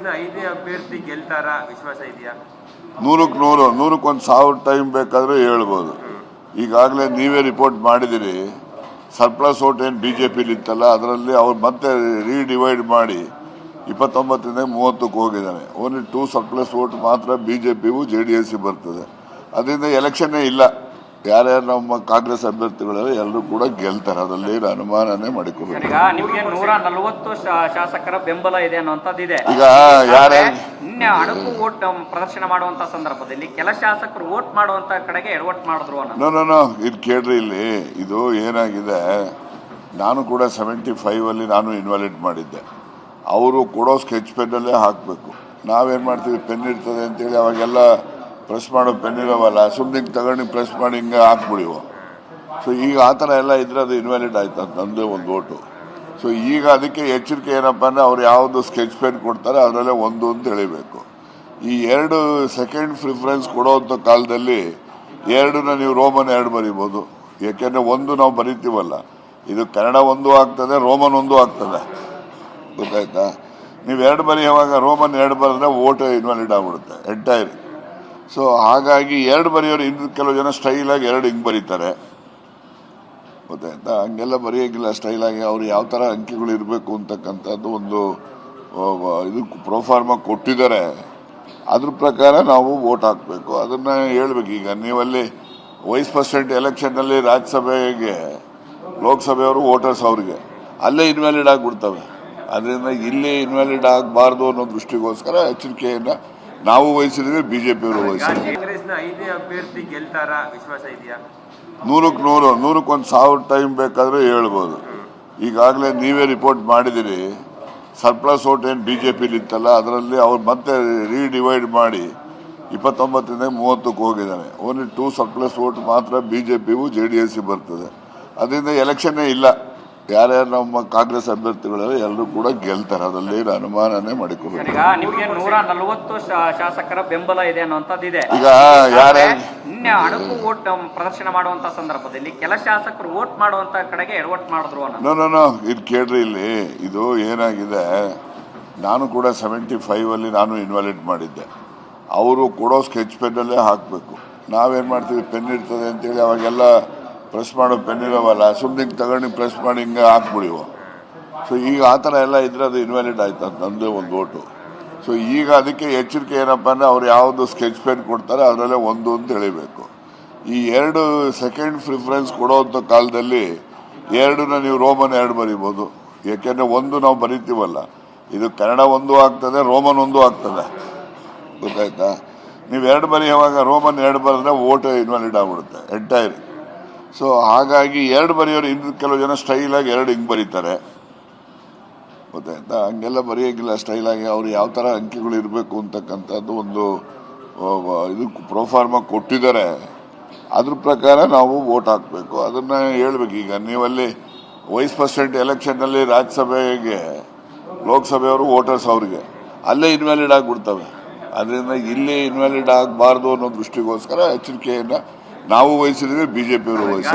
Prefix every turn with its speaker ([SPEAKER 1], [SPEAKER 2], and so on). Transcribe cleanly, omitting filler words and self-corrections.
[SPEAKER 1] ಕಾಂಗ್ರೆಸ್ನ 5ನೇ ಅಭ್ಯರ್ಥಿ ಗೆಲ್ತಾರಾ ವಿಶ್ವಾಸ ಇದೆಯಾ?
[SPEAKER 2] 100ಕ್ಕೆ 100, 100ಕ್ಕೆ 1,000 ಟೈಮ್ ಬೇಕಾದ್ರೆ ಹೇಳ್ಬೋದು. ಈಗಾಗಲೇ ನೀವೇ ರಿಪೋರ್ಟ್ ಮಾಡಿದಿರಿ, ಸರ್ಪ್ಲಸ್ ಓಟ್ ಏನು ಬಿಜೆಪಿಲಿ ಇತ್ತಲ್ಲ, ಅದರಲ್ಲಿ ಅವ್ರು ಮತ್ತೆ ರೀಡಿವೈಡ್ ಮಾಡಿ 29ರಿಂದ 30ಕ್ಕೆ ಹೋಗಿದ್ದಾನೆ. ಓನ್ಲಿ 2 ಸರ್ಪ್ಲಸ್ ಓಟ್ ಮಾತ್ರ ಬಿಜೆಪಿಗೂ JDS ಬರ್ತದೆ. ಅದರಿಂದ ಎಲೆಕ್ಷನ್ನೇ ಇಲ್ಲ. ಯಾರ್ಯಾರು ನಮ್ಮ ಕಾಂಗ್ರೆಸ್ ಅಭ್ಯರ್ಥಿಗಳೆಲ್ಲ ಎಲ್ಲರೂ ಕೂಡ ಗೆಲ್ತಾರೆ, ಅದರಲ್ಲಿ ಅನುಮಾನನೇ ಮಾಡಿಕೊಳ್ಬೇಕು.
[SPEAKER 3] ಈಗ ನಿಮಗೆ 140 ಶಾಸಕರ ಬೆಂಬಲ ಇದೆ ಅನ್ನುವಂಥದ್ದಿದೆ.
[SPEAKER 2] ಈಗ ಯಾರ್ಯಾರು
[SPEAKER 3] ನಿನ್ನೆ ಅಣಕು ವೋಟ್ ಪ್ರದರ್ಶನ ಮಾಡುವಂತ ಸಂದರ್ಭದಲ್ಲಿ ಕೆಲ ಶಾಸಕರು ವೋಟ್ ಮಾಡುವಂತ ಕಡೆಗೆ ಎಡವಟ್ ಮಾಡಿದ್ರು ಅನ್ನೋ.
[SPEAKER 2] ನೋ ಇದು ಕೇಳ್ರಿ, ಇಲ್ಲಿ ಇದು ಏನಾಗಿದೆ, ನಾನು ಕೂಡ 75 ನಾನು ಇನ್ವಾಲಿಡ್ ಮಾಡಿದ್ದೆ. ಅವರು ಕೊಡೋ ಸ್ಕೆಚ್ ಪೆನ್ನಲ್ಲೇ ಹಾಕಬೇಕು. ನಾವೇನು ಮಾಡ್ತೀವಿ, ಪೆನ್ ಇರ್ತದೆ ಅಂತೇಳಿ ಅವಾಗೆಲ್ಲ ಪ್ರೆಸ್ ಮಾಡೋ ಪೆನ್ ಇರೋವಲ್ಲ, ಸುಮ್ಮನೆ ತಗೊಂಡು ಪ್ರೆಸ್ ಮಾಡಿ ಹಿಂಗೆ ಹಾಕ್ಬಿಡಿವು. ಸೊ ಈಗ ಆ ಥರ ಎಲ್ಲ ಇದ್ರೆ ಅದು ಇನ್ವ್ಯಾಲಿಡ್ ಆಯ್ತು ಅಂತ ನಮ್ಮದೇ ಒಂದು ಓಟು. ಸೊ ಈಗ ಅದಕ್ಕೆ ಎಚ್ಚರಿಕೆ ಏನಪ್ಪ ಅಂದರೆ, ಅವ್ರು ಯಾವುದು ಸ್ಕೆಚ್ ಪೆನ್ ಕೊಡ್ತಾರೆ ಅದರಲ್ಲೇ ಒಂದು ಅಂತ ಹೇಳಿಬೇಕು. ಈ 2 ಸೆಕೆಂಡ್ ಪ್ರಿಫರೆನ್ಸ್ ಕೊಡೋವಂಥ ಕಾಲದಲ್ಲಿ 2ನ ನೀವು ರೋಮನ್ 2 ಬರಿಬೋದು. ಯಾಕೆಂದರೆ 1 ನಾವು ಬರಿತೀವಲ್ಲ, ಇದು ಕನ್ನಡ 1 ಆಗ್ತದೆ, ರೋಮನ್ 1 ಆಗ್ತದೆ, ಗೊತ್ತಾಯ್ತಾ? ನೀವು 2 ಬರೆಯುವಾಗ ರೋಮನ್ 2 ಬರೆದ್ರೆ ಓಟ್ ಇನ್ವ್ಯಾಲಿಡ್ ಆಗ್ಬಿಡುತ್ತೆ ಎಂಟೈರ್. ಸೊ ಹಾಗಾಗಿ 2 ಬರೆಯೋರು ಇನ್ನು ಕೆಲವು ಜನ ಸ್ಟೈಲಾಗಿ 2 ಹಿಂಗೆ ಬರೀತಾರೆ, ಗೊತ್ತಾಯ್ತಾ? ಹಂಗೆಲ್ಲ ಬರೆಯೋಂಗಿಲ್ಲ ಸ್ಟೈಲಾಗಿ. ಅವ್ರು ಯಾವ ಥರ ಅಂಕಿಗಳು ಇರಬೇಕು ಅಂತಕ್ಕಂಥದ್ದು ಒಂದು ಇದು ಪ್ರೋಫಾರ್ಮ ಕೊಟ್ಟಿದ್ದಾರೆ. ಅದ್ರ ಪ್ರಕಾರ ನಾವು ವೋಟ್ ಹಾಕಬೇಕು, ಅದನ್ನು ಹೇಳ್ಬೇಕು. ಈಗ ನೀವಲ್ಲಿ ವೈಸ್ ಪ್ರೆಸಿಡೆಂಟ್ ಎಲೆಕ್ಷನ್ನಲ್ಲಿ ರಾಜ್ಯಸಭೆಗೆ ಲೋಕಸಭೆಯವರು ವೋಟರ್ಸ್ ಅವ್ರಿಗೆ ಅಲ್ಲೇ ಇನ್ವ್ಯಾಲಿಡ್ ಆಗಿಬಿಡ್ತವೆ. ಅದರಿಂದ ಇಲ್ಲಿ ಇನ್ವ್ಯಾಲಿಡ್ ಆಗಬಾರ್ದು ಅನ್ನೋ ದೃಷ್ಟಿಗೋಸ್ಕರ ಎಚ್ಚರಿಕೆಯನ್ನು ನಾವು ವಹಿಸಿದ್ವಿ, ಬಿಜೆಪಿಯವರು ವಹಿಸಿದ್ವಿ.
[SPEAKER 1] ಕಾಂಗ್ರೆಸ್ನ 5ನೇ ಅಭ್ಯರ್ಥಿ ಗೆಲ್ತಾರಾ ವಿಶ್ವಾಸ ಇದೆಯಾ?
[SPEAKER 2] 100ಕ್ಕೆ 100, 100ಕ್ಕೆ 1,000 ಟೈಮ್ ಬೇಕಾದ್ರೆ ಹೇಳ್ಬೋದು. ಈಗಾಗಲೇ ನೀವೇ ರಿಪೋರ್ಟ್ ಮಾಡಿದಿರಿ, ಸರ್ಪ್ಲಸ್ ಓಟ್ ಏನು ಬಿಜೆಪಿಲಿ ಇತ್ತಲ್ಲ, ಅದರಲ್ಲಿ ಅವ್ರು ಮತ್ತೆ ರೀಡಿವೈಡ್ ಮಾಡಿ 29ರಿಂದ 30ಕ್ಕೆ ಹೋಗಿದ್ದಾನೆ. ಓನ್ಲಿ 2 ಸರ್ಪ್ಲಸ್ ಓಟ್ ಮಾತ್ರ ಬಿಜೆಪಿಗೂ JDS ಬರ್ತದೆ. ಅದರಿಂದ ಎಲೆಕ್ಷನ್ನೇ ಇಲ್ಲ. ಯಾರ್ಯಾರು ನಮ್ಮ ಕಾಂಗ್ರೆಸ್ ಅಭ್ಯರ್ಥಿಗಳೆಲ್ಲ ಎಲ್ಲರೂ ಕೂಡ ಗೆಲ್ತಾರೆ, ಅದರಲ್ಲಿ ಅನುಮಾನನೇ ಮಾಡಿಕೊಳ್ಬೇಕು.
[SPEAKER 3] ಈಗ ನಿಮಗೆ 140 ಶಾಸಕರ ಬೆಂಬಲ ಇದೆ ಅನ್ನುವಂಥದ್ದಿದೆ.
[SPEAKER 2] ಈಗ ಯಾರ್ಯಾರು
[SPEAKER 3] ನಿನ್ನೆ ಅಣಕು ವೋಟ್ ಪ್ರದರ್ಶನ ಮಾಡುವಂತ ಸಂದರ್ಭದಲ್ಲಿ ಕೆಲ ಶಾಸಕರು ವೋಟ್ ಮಾಡುವಂತ ಕಡೆಗೆ ಎಡವಟ್ ಮಾಡಿದ್ರು ಅನ್ನೋ.
[SPEAKER 2] ನೋ ಇದು ಕೇಳ್ರಿ, ಇಲ್ಲಿ ಇದು ಏನಾಗಿದೆ, ನಾನು ಕೂಡ 75 ನಾನು ಇನ್ವಾಲಿಡ್ ಮಾಡಿದ್ದೆ. ಅವರು ಕೊಡೋ ಸ್ಕೆಚ್ ಪೆನ್ನಲ್ಲೇ ಹಾಕಬೇಕು. ನಾವೇನು ಮಾಡ್ತೀವಿ, ಪೆನ್ ಇರ್ತದೆ ಅಂತೇಳಿ ಅವಾಗೆಲ್ಲ ಪ್ರೆಸ್ ಮಾಡೋ ಪೆನ್ ಇರೋವಲ್ಲ, ಸುಮ್ಮನೆ ತಗೊಂಡು ಪ್ರೆಸ್ ಮಾಡಿ ಹಿಂಗೆ ಹಾಕ್ಬಿಡಿವು. ಸೊ ಈಗ ಆ ಥರ ಎಲ್ಲ ಇದ್ರೆ ಅದು ಇನ್ವ್ಯಾಲಿಡ್ ಆಯ್ತು ಅಂತ ನಮ್ಮದೇ ಒಂದು ಓಟು. ಸೊ ಈಗ ಅದಕ್ಕೆ ಎಚ್ಚರಿಕೆ ಏನಪ್ಪ ಅಂದರೆ, ಅವ್ರು ಯಾವುದು ಸ್ಕೆಚ್ ಪೆನ್ ಕೊಡ್ತಾರೆ ಅದರಲ್ಲೇ ಒಂದು ಅಂತ ಹೇಳಿಬೇಕು. ಈ 2 ಸೆಕೆಂಡ್ ಪ್ರಿಫರೆನ್ಸ್ ಕೊಡೋವಂಥ ಕಾಲದಲ್ಲಿ 2ನ ನೀವು ರೋಮನ್ 2 ಬರಿಬೋದು. ಯಾಕೆಂದರೆ 1 ನಾವು ಬರಿತೀವಲ್ಲ, ಇದು ಕನ್ನಡ 1 ಆಗ್ತದೆ, ರೋಮನ್ 1 ಆಗ್ತದೆ, ಗೊತ್ತಾಯ್ತಾ? ನೀವು 2 ಬರೆಯುವಾಗ ರೋಮನ್ 2 ಬರೆದ್ರೆ ಓಟ್ ಇನ್ವ್ಯಾಲಿಡ್ ಆಗ್ಬಿಡುತ್ತೆ ಎಂಟೈರ್. ಸೊ ಹಾಗಾಗಿ 2 ಬರೆಯೋರು ಇನ್ನು ಕೆಲವು ಜನ ಸ್ಟೈಲಾಗಿ 2 ಹಿಂಗೆ ಬರೀತಾರೆ, ಗೊತ್ತಾಯ್ತಾ? ಹಂಗೆಲ್ಲ ಬರೆಯೋಂಗಿಲ್ಲ ಸ್ಟೈಲಾಗಿ. ಅವ್ರು ಯಾವ ಥರ ಅಂಕಿಗಳು ಇರಬೇಕು ಅಂತಕ್ಕಂಥದ್ದು ಒಂದು ಇದು ಪ್ರೋಫಾರ್ಮ ಕೊಟ್ಟಿದ್ದಾರೆ. ಅದ್ರ ಪ್ರಕಾರ ನಾವು ವೋಟ್ ಹಾಕಬೇಕು, ಅದನ್ನು ಹೇಳ್ಬೇಕು. ಈಗ ನೀವಲ್ಲಿ ವೈಸ್ ಪ್ರೆಸಿಡೆಂಟ್ ಎಲೆಕ್ಷನ್ನಲ್ಲಿ ರಾಜ್ಯಸಭೆಗೆ ಲೋಕಸಭೆಯವರು ವೋಟರ್ಸ್ ಅವ್ರಿಗೆ ಅಲ್ಲೇ ಇನ್ವ್ಯಾಲಿಡ್ ಆಗಿಬಿಡ್ತವೆ. ಅದರಿಂದ ಇಲ್ಲಿ ಇನ್ವ್ಯಾಲಿಡ್ ಆಗಬಾರ್ದು ಅನ್ನೋ ದೃಷ್ಟಿಗೋಸ್ಕರ ಎಚ್ಚರಿಕೆಯನ್ನು ನಾವು ವಹಿಸಿದ್ವಿ, ಬಿಜೆಪಿಯವರು ವಹಿಸಿದ್ವಿ.